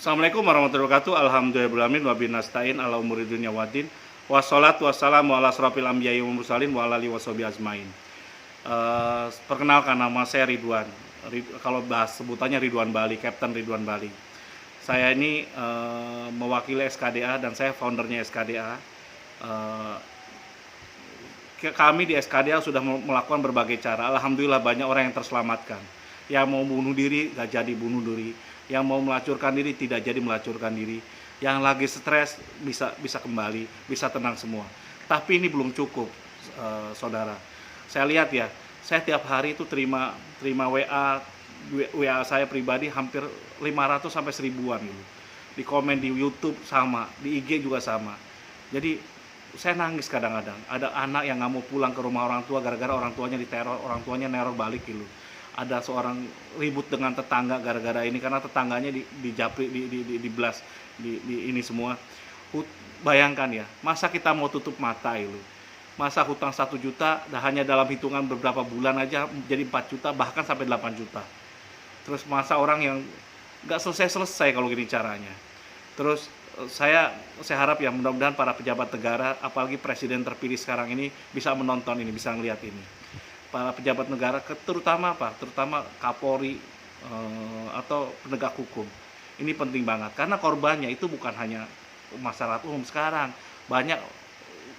Assalamualaikum warahmatullahi wabarakatuh. Alhamdulillahirabbil alamin wa binastain ala umuri dunya waddin. Wassalatu wassalamu ala asrofil anbiya'i wal mursalin wa ala alihi washabihi ajmain. Perkenalkan, nama saya Ridwan. Kalau bahas sebutannya Ridwan Bali, Kapten Ridwan Bali. Saya ini mewakili SKDA dan saya foundernya SKDA. Kami di SKDA sudah melakukan berbagai cara. Alhamdulillah banyak orang yang terselamatkan. Yang mau bunuh diri gak jadi bunuh diri, yang mau melacurkan diri tidak jadi melacurkan diri, yang lagi stres bisa kembali, bisa tenang semua. Tapi ini belum cukup, saudara. Saya lihat ya, saya tiap hari itu terima WA saya pribadi hampir 500 sampai 1000-an gitu. Di komen di YouTube sama, di IG juga sama. Jadi saya nangis kadang-kadang. Ada anak yang nggak mau pulang ke rumah orang tua gara-gara orang tuanya diteror, orang tuanya neror balik gitu. Ada seorang ribut dengan tetangga gara-gara ini karena tetangganya dijapri, blast, ini semua. Bayangkan ya, masa kita mau tutup mata itu? Masa hutang 1 juta hanya dalam hitungan beberapa bulan aja jadi 4 juta bahkan sampai 8 juta. Terus masa orang yang nggak selesai kalau gini caranya. Terus saya harap ya mudah-mudahan para pejabat negara, apalagi presiden terpilih sekarang ini bisa menonton ini, bisa ngelihat ini. Para pejabat negara, terutama Kapolri atau penegak hukum. Ini penting banget karena korbannya itu bukan hanya masyarakat umum sekarang. Banyak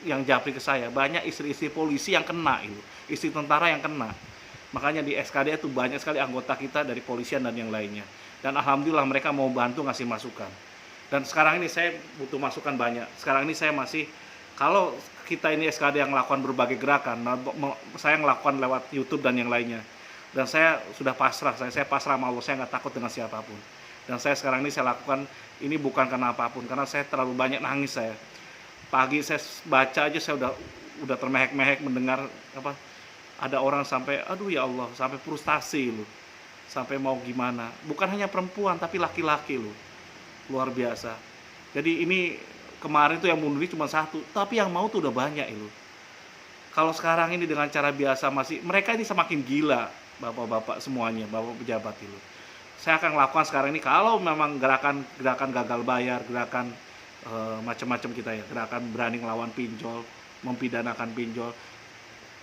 yang japri ke saya, banyak istri-istri polisi yang kena itu, istri tentara yang kena. Makanya di SKDA itu banyak sekali anggota kita dari polisian dan yang lainnya. Dan alhamdulillah mereka mau bantu ngasih masukan. Dan sekarang ini saya butuh masukan banyak. Sekarang ini saya masih, kalau kita ini SKD yang melakukan berbagai gerakan, saya melakukan lewat YouTube dan yang lainnya. Dan saya sudah pasrah, saya pasrah sama Allah, saya nggak takut dengan siapapun. Dan saya sekarang ini saya lakukan ini bukan karena apapun, karena saya terlalu banyak nangis saya. Pagi saya baca aja saya udah termehek-mehek mendengar ada orang sampai aduh ya Allah, sampai frustasi loh. Sampai mau gimana. Bukan hanya perempuan tapi laki-laki loh. Luar biasa. Jadi ini kemarin tuh yang bunuh diri cuma 1, tapi yang mau tuh udah banyak itu. Kalau sekarang ini dengan cara biasa mereka ini semakin gila, bapak-bapak semuanya, bapak pejabat itu. Saya akan lakukan sekarang ini kalau memang gerakan gagal bayar, gerakan macam-macam kita ya, gerakan berani ngelawan pinjol, mempidanakan pinjol.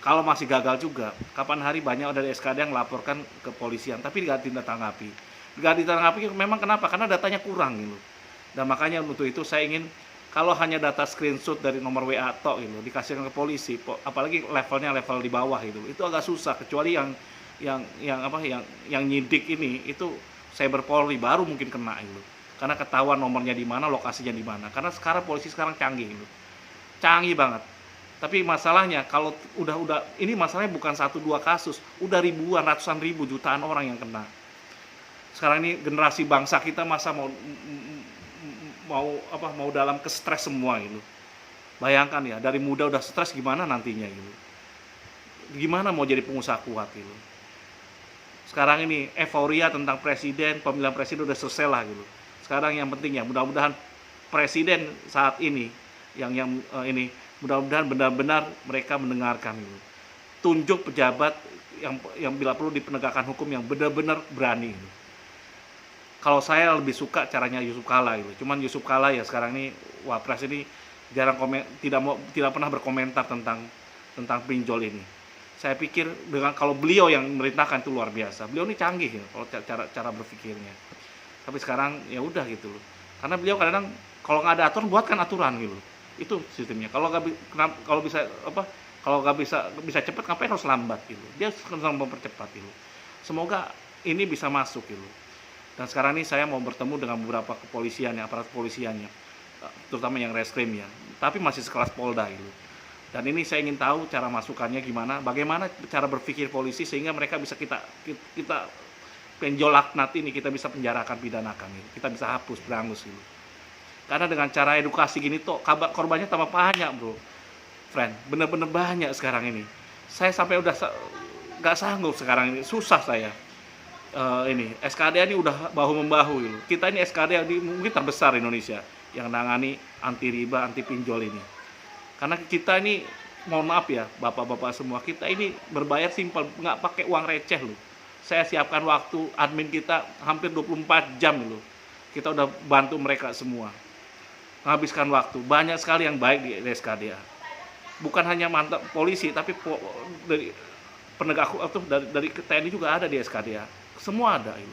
Kalau masih gagal juga, kapan hari banyak dari SKD yang melaporkan ke polisian, tapi nggak ditanggapi. Nggak ditanggapi memang kenapa? Karena datanya kurang gitu. Dan makanya untuk itu saya ingin kalau hanya data screenshot dari nomor WA tok gitu dikasihkan ke polisi, apalagi levelnya level di bawah itu agak susah, kecuali yang nyidik ini itu Cyber Polri baru mungkin kena itu. Karena ketahuan nomornya di mana, lokasinya di mana. Karena sekarang polisi sekarang canggih gitu. Canggih banget. Tapi masalahnya kalau udah ini masalahnya bukan 1-2 kasus, udah ribuan, ratusan ribu, jutaan orang yang kena. Sekarang ini generasi bangsa kita masa mau dalam stres semua gitu. Bayangkan ya, dari muda udah stres gimana nantinya gitu. Gimana mau jadi pengusaha kuat gitu. Sekarang ini euforia tentang presiden, pemilihan presiden udah selesai lah gitu. Sekarang yang penting ya mudah-mudahan presiden saat ini ini mudah-mudahan benar-benar mereka mendengarkan gitu. Tunjuk pejabat yang bila perlu di penegakan hukum yang benar-benar berani gitu. Kalau saya lebih suka caranya Yusuf Kalla gitu. Cuman Yusuf Kalla ya sekarang ini Wapres ini jarang tidak pernah berkomentar tentang pinjol ini. Saya pikir kalau beliau yang memerintahkan itu luar biasa. Beliau ini canggih gitu kalau cara berpikirnya. Tapi sekarang ya udah gitu loh. Karena beliau kadang kalau nggak ada aturan buatkan aturan gitu. Itu sistemnya. Kalau nggak bisa cepat ngapain harus lambat gitu. Dia sedang mempercepat gitu. Semoga ini bisa masuk gitu. Dan sekarang ini saya mau bertemu dengan beberapa kepolisian, aparat kepolisiannya, terutama yang reskrim ya, tapi masih sekelas Polda gitu. Dan ini saya ingin tahu cara masukannya gimana, bagaimana cara berpikir polisi sehingga mereka bisa kita penjol laknat ini kita bisa penjarakan, pidanakan gitu. Kita bisa hapus, berangus gitu. Karena dengan cara edukasi gini tuh korbannya tambah banyak bro, friend, bener-bener banyak sekarang ini. Saya sampai udah nggak sanggup sekarang ini, susah saya. Ini SKDA ini udah bahu-membahu gitu. Kita ini SKDA mungkin terbesar di Indonesia yang nangani anti riba, anti pinjol ini. Karena kita ini mohon maaf ya bapak-bapak semua, kita ini berbayar simpel, nggak pakai uang receh loh. Saya siapkan waktu admin kita hampir 24 jam loh. Kita udah bantu mereka semua, menghabiskan waktu. Banyak sekali yang baik di SKDA. Bukan hanya mantap polisi, tapi dari penegak hukum atau dari TNI juga ada di SKDA. Semua ada itu.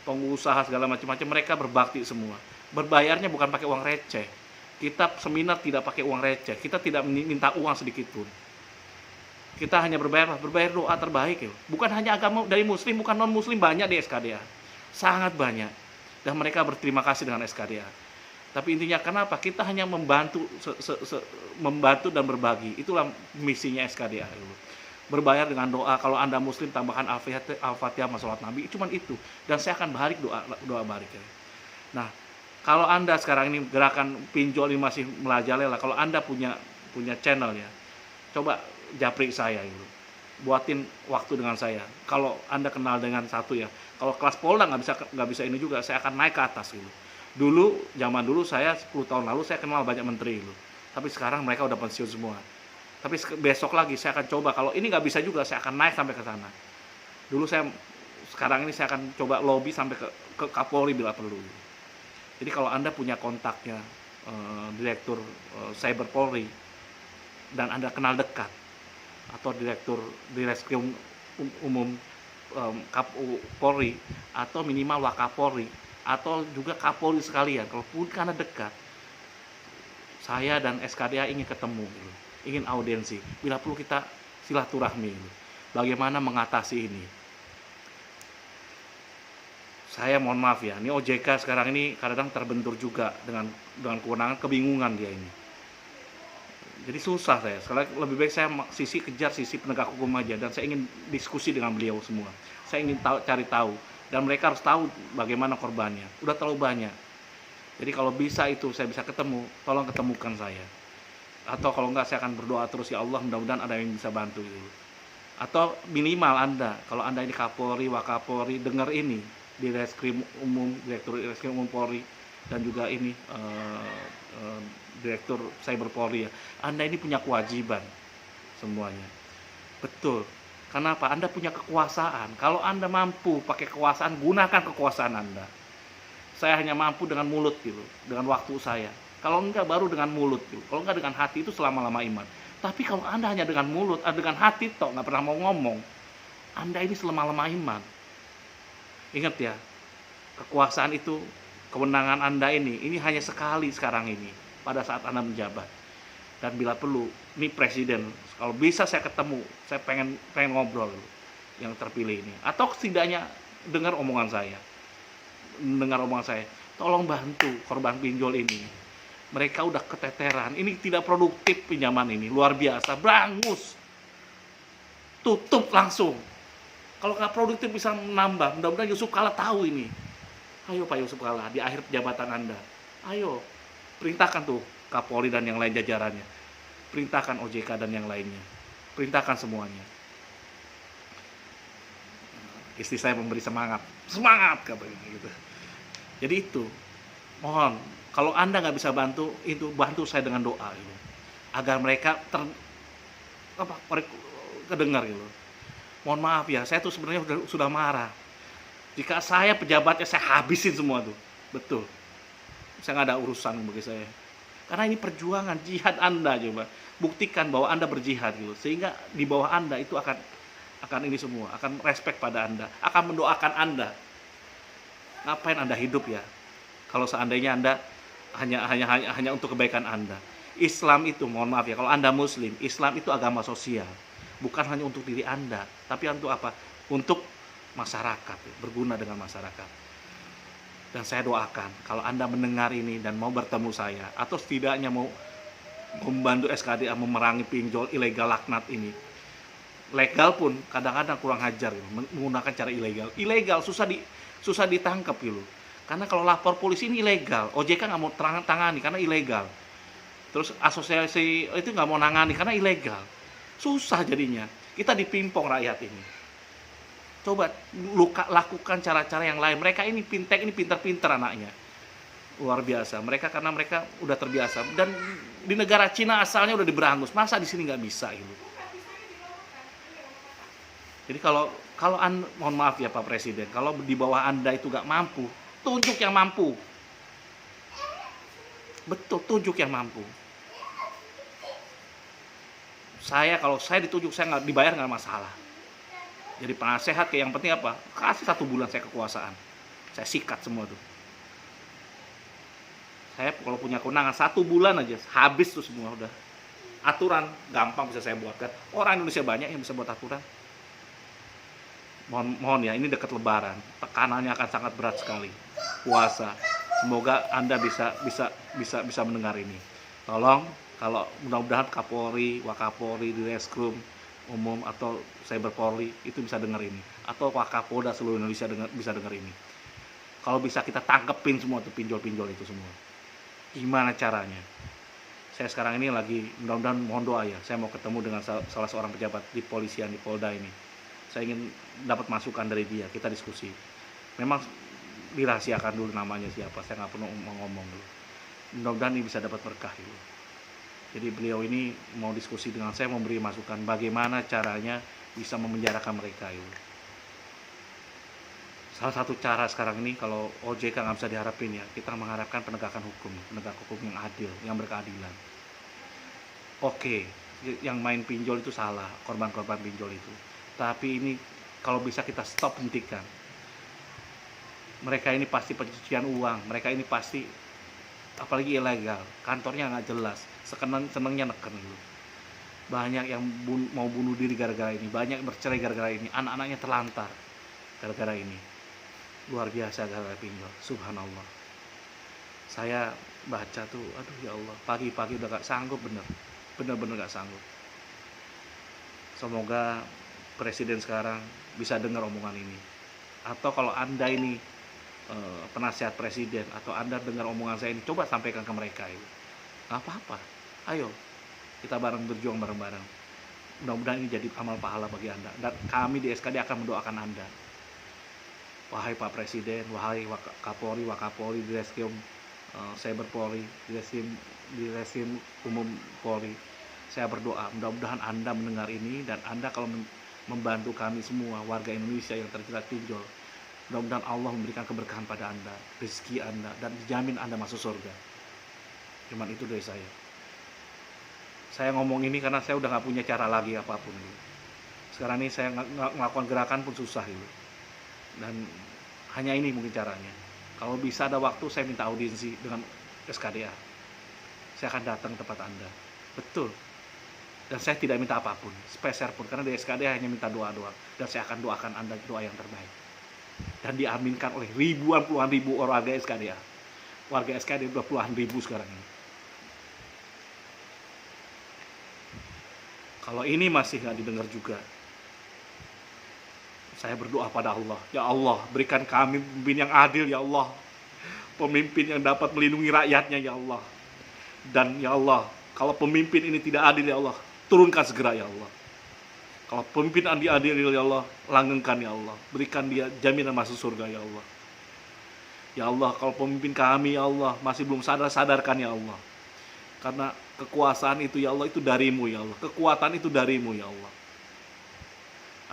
Pengusaha segala macam-macam, mereka berbakti semua. Berbayarnya bukan pakai uang receh. Kita seminar tidak pakai uang receh. Kita tidak minta uang sedikit pun. Kita hanya berbayar doa terbaik ya. Bukan hanya agama dari muslim, bukan non muslim, banyak di SKDA. Sangat banyak. Dan mereka berterima kasih dengan SKDA. Tapi intinya kenapa? Kita hanya membantu membantu dan berbagi. Itulah misinya SKDA. Berbayar dengan doa. Kalau Anda muslim, tambahkan Al-Fatihah sama sholat Nabi. Cuman itu. Dan saya akan balik doa balik ya. Nah, kalau Anda sekarang ini gerakan pinjol ini masih merajalela, kalau Anda punya channel ya, coba japri saya gitu. Buatin waktu dengan saya. Kalau Anda kenal dengan satu ya, kalau kelas Polda nggak bisa ini juga, saya akan naik ke atas gitu. Zaman dulu saya 10 tahun lalu saya kenal banyak menteri gitu. Tapi sekarang mereka udah pensiun semua. Tapi besok lagi saya akan coba, kalau ini nggak bisa juga, saya akan naik sampai ke sana. Sekarang ini saya akan coba lobby sampai ke Kapolri bila perlu. Jadi kalau Anda punya kontaknya Direktur Cyber Polri dan Anda kenal dekat, atau Direktur Direskrim Umum Polri, atau minimal Wakapolri, atau juga Kapolri sekalian, kalau pun karena dekat, saya dan SKDA ingin ketemu, ingin audiensi, bila perlu kita silaturahmi, bagaimana mengatasi ini. Saya mohon maaf ya, ini OJK sekarang ini kadang terbentur juga dengan kewenangan, kebingungan dia ini. Jadi susah saya. Sekarang lebih baik saya kejar sisi penegak hukum aja, dan saya ingin diskusi dengan beliau semua. Saya ingin cari tahu, dan mereka harus tahu bagaimana korbannya. Udah terlalu banyak. Jadi kalau bisa itu saya bisa ketemu, tolong ketemukan saya. Atau kalau enggak, saya akan berdoa terus, ya Allah, mudah-mudahan ada yang bisa bantu gitu. Atau minimal Anda, kalau Anda ini Kapolri, Wakapolri, dengar ini di Direktur Reskrim Umum Polri, dan juga ini Direktur Cyber Polri ya. Anda ini punya kewajiban semuanya. Betul. Kenapa? Anda punya kekuasaan. Kalau Anda mampu pakai kekuasaan, gunakan kekuasaan Anda. Saya hanya mampu dengan mulut gitu, dengan waktu saya. Kalau enggak baru dengan mulut gitu. Kalau enggak dengan hati, itu selama-lama iman. Tapi kalau Anda hanya dengan mulut, dengan hati toh nggak pernah mau ngomong, Anda ini selama-lama iman. Ingat ya, kekuasaan itu, kewenangan Anda ini hanya sekali sekarang ini, pada saat Anda menjabat. Dan bila perlu, ini presiden, kalau bisa saya ketemu, saya pengen ngobrol yang terpilih ini. Atau setidaknya dengar omongan saya. Tolong bantu korban pinjol ini. Mereka udah keteteran, ini tidak produktif pinjaman ini, luar biasa, berangus. Tutup langsung. Kalau nggak produktif bisa menambah. Mudah-mudahan Yusuf Kala tahu ini. Ayo Pak Yusuf Kala, di akhir jabatan Anda, ayo perintahkan tuh Kapolri dan yang lain jajarannya, perintahkan OJK dan yang lainnya, perintahkan semuanya. Istri saya memberi semangat katanya gitu. Jadi itu, mohon kalau Anda nggak bisa bantu, itu bantu saya dengan doa gitu, agar mereka kedengar gitu. Mohon maaf ya, saya tuh sebenarnya sudah marah. Jika saya pejabatnya, saya habisin semua tuh. Betul. Saya nggak ada urusan bagi saya. Karena ini perjuangan, jihad Anda coba. Buktikan bahwa Anda berjihad gitu. Sehingga di bawah Anda itu akan ini semua, akan respect pada Anda, akan mendoakan Anda. Ngapain Anda hidup ya? Kalau seandainya Anda hanya untuk kebaikan Anda. Islam itu, mohon maaf ya, kalau Anda Muslim, Islam itu agama sosial. Bukan hanya untuk diri Anda, tapi untuk apa? Untuk masyarakat, berguna dengan masyarakat. Dan saya doakan, kalau Anda mendengar ini dan mau bertemu saya, atau setidaknya mau membantu SKDA memerangi pinjol ilegal laknat ini. Legal pun kadang-kadang kurang ajar, menggunakan cara ilegal. Ilegal susah ditangkap gitu. Karena kalau lapor polisi ini ilegal, OJK nggak mau tangani karena ilegal. Terus asosiasi itu nggak mau nangani karena ilegal. Susah jadinya. Kita dipimpong rakyat ini. Coba lakukan cara-cara yang lain. Mereka ini fintech ini pintar-pintar anaknya. Luar biasa. Karena mereka udah terbiasa. Dan di negara Cina asalnya udah diberangus. Masa di sini nggak bisa gitu. Jadi kalau mohon maaf ya Pak Presiden, kalau di bawah Anda itu nggak mampu, tunjuk yang mampu. Betul, tunjuk yang mampu. Kalau saya ditunjuk, saya nggak dibayar nggak masalah. Jadi penasehat kayak yang penting apa? Kasih 1 bulan saya kekuasaan. Saya sikat semua tuh. Saya kalau punya kewenangan 1 bulan aja habis tuh semua udah. Aturan gampang bisa saya buatkan. Orang Indonesia banyak yang bisa buat aturan. Mohon ya, ini dekat Lebaran, tekanannya akan sangat berat sekali. Puasa. Semoga Anda bisa mendengar ini. Tolong, kalau mudah-mudahan Kapolri, Wakapolri, Direskrim Umum atau Cyber Polri itu bisa dengar ini, atau Wakapolda seluruh Indonesia bisa dengar ini. Kalau bisa kita tangkepin semua tuh pinjol-pinjol itu semua. Gimana caranya? Saya sekarang ini lagi, mudah-mudahan mohon doa ya, saya mau ketemu dengan salah seorang pejabat di polisian di Polda ini. Saya ingin dapat masukan dari dia, kita diskusi. Memang dirahasiakan dulu namanya siapa, saya nggak perlu ngomong dulu. Mudah-mudahan ini bisa dapat berkah dulu. Jadi beliau ini mau diskusi dengan saya, memberi masukan bagaimana caranya bisa memenjarakan mereka itu. Salah satu cara sekarang ini kalau OJK nggak bisa diharapin ya, kita mengharapkan penegak hukum yang adil, yang berkeadilan. Oke, yang main pinjol itu salah, korban-korban pinjol itu. Tapi ini kalau bisa kita stop, hentikan. Mereka ini pasti pencucian uang, mereka ini pasti apalagi ilegal, kantornya nggak jelas, senengnya neken dulu. Banyak yang mau bunuh diri gara-gara ini, banyak bercerai gara-gara ini, anak-anaknya terlantar gara-gara ini. Luar biasa gara-gara pinjol, subhanallah. Saya baca tuh, aduh ya Allah, pagi-pagi udah gak sanggup, bener-bener gak sanggup. Semoga Presiden sekarang bisa dengar omongan ini. Atau kalau Anda ini penasihat Presiden, atau Anda dengar omongan saya ini, coba sampaikan ke mereka itu. Gak apa-apa, ayo kita berjuang bareng-bareng. Mudah-mudahan ini jadi amal pahala bagi Anda. Dan kami di SKD akan mendoakan Anda. Wahai Pak Presiden, wahai Kapolri, Wakapolri, Direskrim Cyber Polri, Direskrim Umum Polri, saya berdoa mudah-mudahan Anda mendengar ini, dan Anda kalau membantu kami semua warga Indonesia yang terjerat pinjol, mudah-mudahan Allah memberikan keberkahan pada Anda, rezeki Anda, dan dijamin Anda masuk surga. Cuman itu dari saya. Saya ngomong ini karena saya udah gak punya cara lagi apapun gitu. Sekarang ini saya ngelakukan gerakan pun susah gitu. Dan hanya ini mungkin caranya. Kalau bisa ada waktu, saya minta audiensi dengan SKDA. Saya akan datang ke tempat Anda. Betul. Dan saya tidak minta apapun, sepeser pun, karena di SKDA hanya minta doa-doa. Dan saya akan doakan Anda doa yang terbaik. Dan diaminkan oleh puluhan ribu orang warga SKDA. Warga SKDA udah puluhan ribu sekarang ini. Kalau ini masih nggak didengar juga, saya berdoa pada Allah, ya Allah, berikan kami pemimpin yang adil, ya Allah, pemimpin yang dapat melindungi rakyatnya, ya Allah. Dan ya Allah, kalau pemimpin ini tidak adil, ya Allah, turunkan segera, ya Allah. Kalau pemimpin adil, ya Allah, langgengkan, ya Allah, berikan dia jaminan masuk surga, ya Allah. Ya Allah, kalau pemimpin kami, ya Allah, masih belum sadarkan, ya Allah. Karena kekuasaan itu, ya Allah, itu darimu, ya Allah. Kekuatan itu darimu, ya Allah.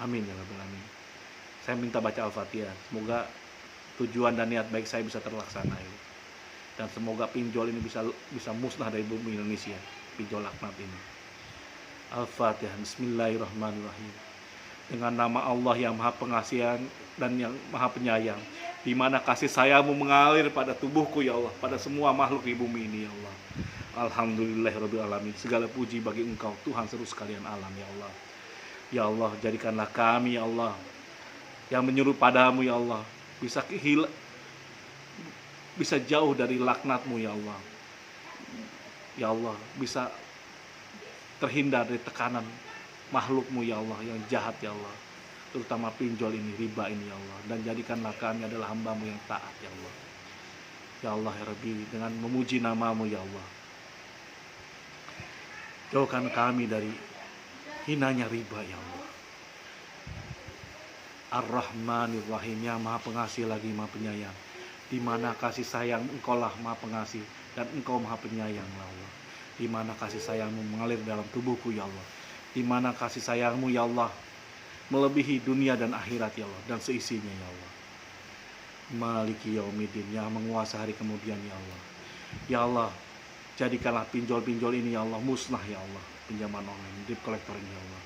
Amin ya Rabbal Alamin. Saya minta baca Al-Fatihah. Semoga tujuan dan niat baik saya bisa terlaksana ya. Dan semoga pinjol ini bisa musnah dari bumi Indonesia. Pinjol laknat ini. Al-Fatihah. Bismillahirrahmanirrahim. Dengan nama Allah yang Maha Pengasih dan yang Maha Penyayang, di mana kasih sayangmu mengalir pada tubuhku, ya Allah, pada semua makhluk di bumi ini, ya Allah. Alhamdulillahirabbil alamin. Segala puji bagi Engkau, Tuhan seluruh sekalian alam, ya Allah. Ya Allah, jadikanlah kami, ya Allah, yang menyuruh padamu, ya Allah, bisa jauh dari laknatmu, ya Allah. Ya Allah, bisa terhindar dari tekanan makhlukmu, ya Allah, yang jahat, ya Allah, terutama pinjol ini, riba ini, ya Allah. Dan jadikanlah kami adalah hambamu yang taat, ya Allah. Ya Allah, ya Rabbi, dengan memuji namamu, ya Allah, jauhkan kami dari hinanya riba, ya Allah. Ar-Rahmanir Rahim, yang Maha Pengasih lagi Maha Penyayang, di mana kasih sayang Engkau lah Maha Pengasih dan Engkau Maha Penyayang, ya Allah. Di mana kasih sayangmu mengalir dalam tubuhku, ya Allah. Di mana kasih sayangmu, ya Allah, melebihi dunia dan akhirat, ya Allah, dan seisinya, ya Allah. Maliki Yaumiddin, yang menguasai hari kemudian, ya Allah. Ya Allah, Jadikanlah pinjol-pinjol ini ya Allah musnah ya Allah, pinjaman online, debt collector ini ya Allah,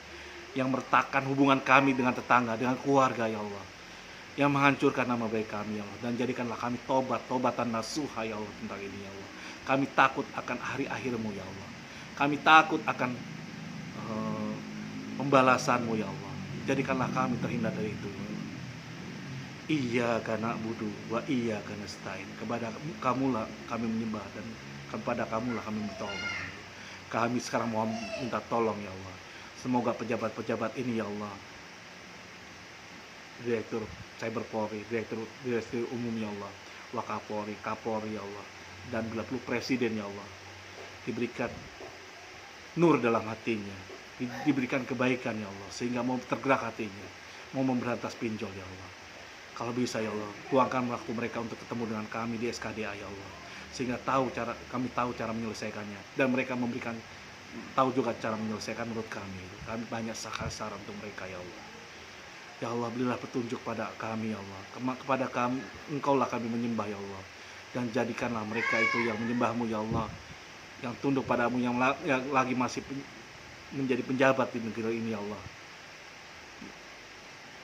yang meretakkan hubungan kami dengan tetangga, dengan keluarga ya Allah, yang menghancurkan nama baik kami ya Allah. Dan jadikanlah kami tobatan nasuha ya Allah tentang ini ya Allah. Kami takut akan hari akhirmu ya Allah. Kami takut akan pembalasanmu ya Allah. Jadikanlah kami terhindar dari itu ya Allah. Iyyaka na'budu wa iyyaka nasta'in. Kepada kamulah kami menyembah dan kepada kamulah kami bertolong. Kami sekarang mau minta tolong ya Allah. Semoga pejabat-pejabat ini ya Allah, Direktur Cyber Polri, Direktur Umum ya Allah, Wakapolri, Kapolri ya Allah, dan bila perlu Presiden ya Allah, diberikan nur dalam hatinya, diberikan kebaikan ya Allah, sehingga mau tergerak hatinya, mau memberantas pinjol ya Allah. Kalau bisa ya Allah, luangkan waktu mereka untuk ketemu dengan kami di SKDA ya Allah, sehingga kami tahu cara menyelesaikannya, dan mereka tahu juga cara menyelesaikan menurut kami. Kami banyak saran untuk mereka ya Allah. Ya Allah, berilah petunjuk pada kami ya Allah. Kepada kami, Engkaulah kami menyembah ya Allah. Dan jadikanlah mereka itu yang menyembahmu ya Allah, yang tunduk padamu, yang lagi masih menjadi penjabat di negeri ini ya Allah,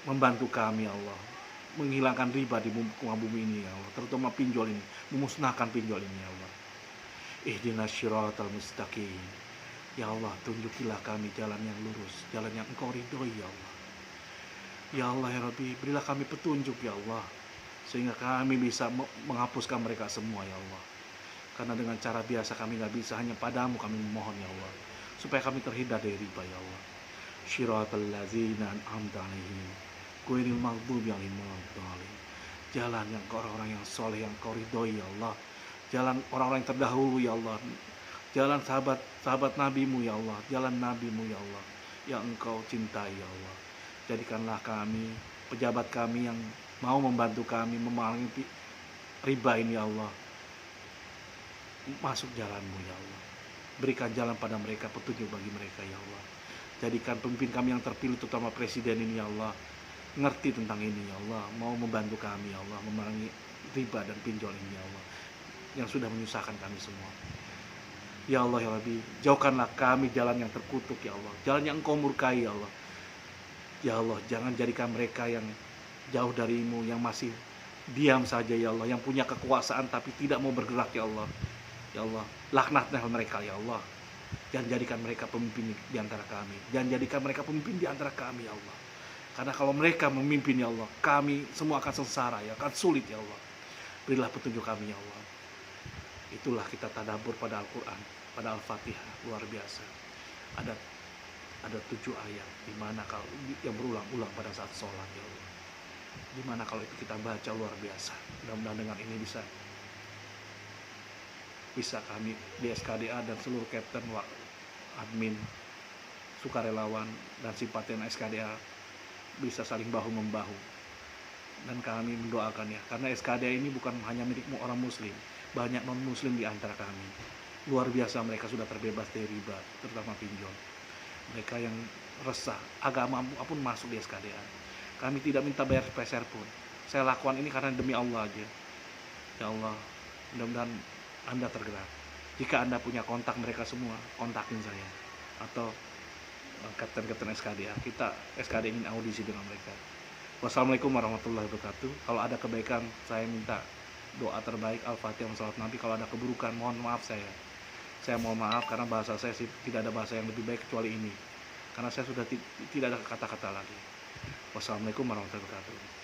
membantu kami ya Allah, menghilangkan riba di muka bumi ini ya Allah, terutama pinjol ini, memusnahkan pinjol ini ya Allah. Ihdinas syiratal mustaqim. Ya Allah, tunjukilah kami jalan yang lurus, jalan yang Engkau ridhoi ya Allah. Ya Allah ya Rabbi, berilah kami petunjuk ya Allah, sehingga kami bisa menghapuskan mereka semua ya Allah. Karena dengan cara biasa kami gak bisa, hanya padamu kami memohon ya Allah, supaya kami terhindar dari riba ya Allah. Syiratal ladzina an'amta 'alaihim ghairil maghdubi 'alaihim waladdallin. Jalan yang ke orang-orang yang soleh, yang Kau ridhoi ya Allah. Jalan orang-orang yang terdahulu ya Allah. Jalan sahabat nabimu ya Allah. Jalan nabimu ya Allah, yang Engkau cintai ya Allah. Jadikanlah kami, pejabat kami yang mau membantu kami memerangi riba ini ya Allah, masuk jalanmu ya Allah. Berikan jalan pada mereka, petunjuk bagi mereka ya Allah. Jadikan pemimpin kami yang terpilih, terutama Presiden ini ya Allah, ngerti tentang ini ya Allah, mau membantu kami ya Allah, memerangi riba dan pinjol ini ya Allah, yang sudah menyusahkan kami semua. Ya Allah ya Rabbi, jauhkanlah kami jalan yang terkutuk ya Allah, jalan yang Engkau murkai ya Allah. Ya Allah, jangan jadikan mereka yang jauh darimu, yang masih diam saja ya Allah, yang punya kekuasaan tapi tidak mau bergerak ya Allah. Ya Allah, laknatlah mereka ya Allah. Jangan jadikan mereka pemimpin di antara kami. Jangan jadikan mereka pemimpin di antara kami ya Allah. Karena kalau mereka memimpin ya Allah, kami semua akan sengsara ya, akan sulit ya Allah. Berilah petunjuk kami ya Allah. Itulah kita tadabbur pada Al-Quran, pada Al-Fatihah, luar biasa. Ada 7 ayat di mana kalau yang berulang-ulang pada saat sholat ya Allah. Di mana kalau itu kita baca luar biasa. Mudah-mudahan dengan ini bisa kami di SKDA dan seluruh kapten, admin, sukarelawan dan simpatisan SKDA bisa saling bahu-membahu. Dan kami mendoakan ya, karena SKDA ini bukan hanya milik orang muslim, banyak non-muslim di antara kami. Luar biasa, mereka sudah terbebas dari riba, terutama pinjol. Mereka yang resah, agama apapun masuk di SKDA. Kami tidak minta bayar peser pun. Saya lakukan ini karena demi Allah aja. Ya Allah, mudah-mudahan Anda tergerak. Jika Anda punya kontak mereka semua, kontakin saya. Atau kapten-kapten SKDA. Kita SKDA ingin audisi dengan mereka. Wassalamualaikum warahmatullahi wabarakatuh. Kalau ada kebaikan, saya minta doa terbaik, Al-Fatihah, salat Nabi. Kalau ada keburukan, mohon maaf saya. Saya mohon maaf karena bahasa saya tidak ada bahasa yang lebih baik kecuali ini. Karena saya sudah tidak ada kata-kata lagi. Wassalamualaikum warahmatullahi wabarakatuh.